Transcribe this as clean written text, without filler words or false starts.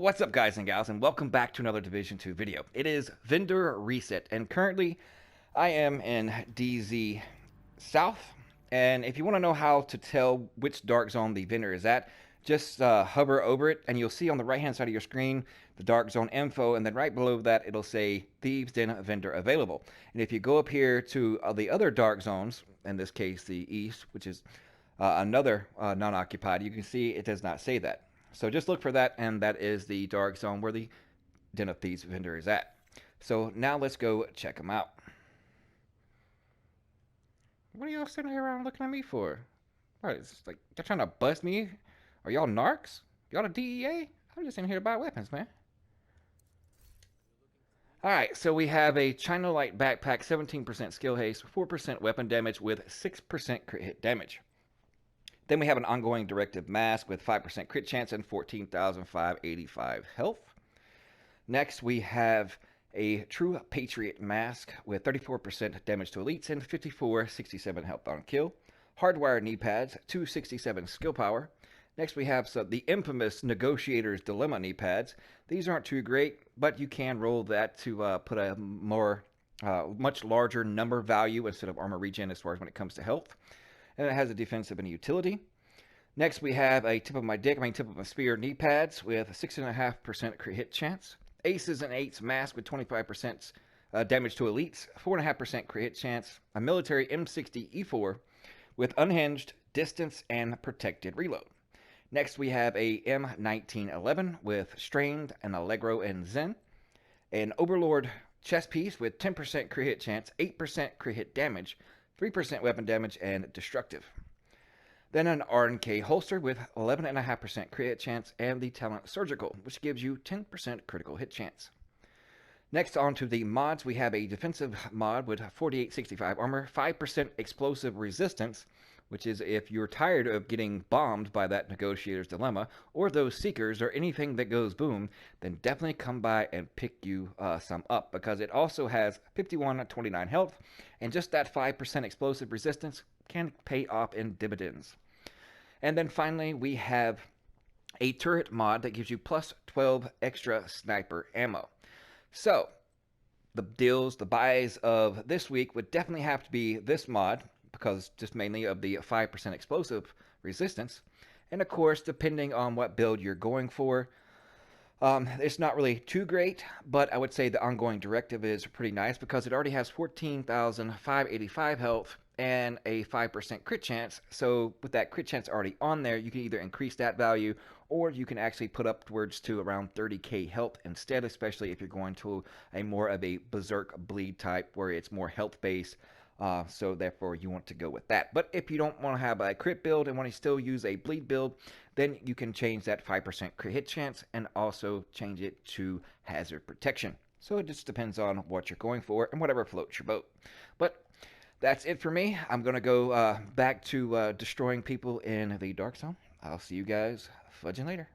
What's up, guys and gals, and welcome back to another Division 2 video. It is Vendor Reset, and currently I am in DZ South, and if you want to know how to tell which dark zone the vendor is at, just hover over it, and you'll see on the right-hand side of your screen the dark zone info, and then right below that it'll say Thieves Den Vendor Available. And if you go up here to the other dark zones, in this case the East, which is another non-occupied, you can see it does not say that. So just look for that, and that is the dark zone where the Den of Thieves vendor is at. So now let's go check them out. What are y'all sitting here around looking at me for? What, it's like they're trying to bust me? Are y'all narcs? Y'all the DEA? I'm just in here to buy weapons, man. Alright, so we have a China Light backpack, 17% skill haste, 4% weapon damage with 6% crit hit damage. Then we have an ongoing directive mask with 5% crit chance and 14,585 health. Next, we have a true patriot mask with 34% damage to elites and 5467 health on kill. Hardwired knee pads, 267 skill power. Next, we have the infamous Negotiator's Dilemma knee pads. These aren't too great, but you can roll that to put a much larger number value instead of armor regen as far as when it comes to health. And it has a defensive and a utility. Next, we have a tip of my spear knee pads with 6.5% crit hit chance. Aces and Eights mask with 25% damage to elites, 4.5% crit hit chance. A military M60 E4 with unhinged, distance, and protected reload. Next, we have a M1911 with strained and Allegro and Zen. An Overlord chest piece with 10% crit hit chance, 8% crit hit damage, 3% weapon damage, and destructive. Then an R&K holster with 11.5% crit hit chance, and the Talent Surgical, which gives you 10% critical hit chance. Next, on to the mods, we have a defensive mod with 4865 armor, 5% explosive resistance, which is if you're tired of getting bombed by that Negotiator's Dilemma, or those Seekers, or anything that goes boom, then definitely come by and pick you some up, because it also has 5129 health, and just that 5% explosive resistance can pay off in dividends. And then finally, we have a turret mod that gives you plus 12 extra sniper ammo. So, the deals, the buys of this week would definitely have to be this mod, because just mainly of the 5% explosive resistance. And of course, depending on what build you're going for, it's not really too great, but I would say the ongoing directive is pretty nice because it already has 14,585 health and a 5% crit chance. So with that crit chance already on there, you can either increase that value or you can actually put upwards to around 30k health instead, especially if you're going to a more of a berserk bleed type where it's more health based. So therefore you want to go with that. But if you don't want to have a crit build and want to still use a bleed build, then you can change that 5% crit hit chance and also change it to hazard protection. So it just depends on what you're going for and whatever floats your boat. But that's it for me. I'm going to go back to destroying people in the Dark Zone. I'll see you guys fudging later.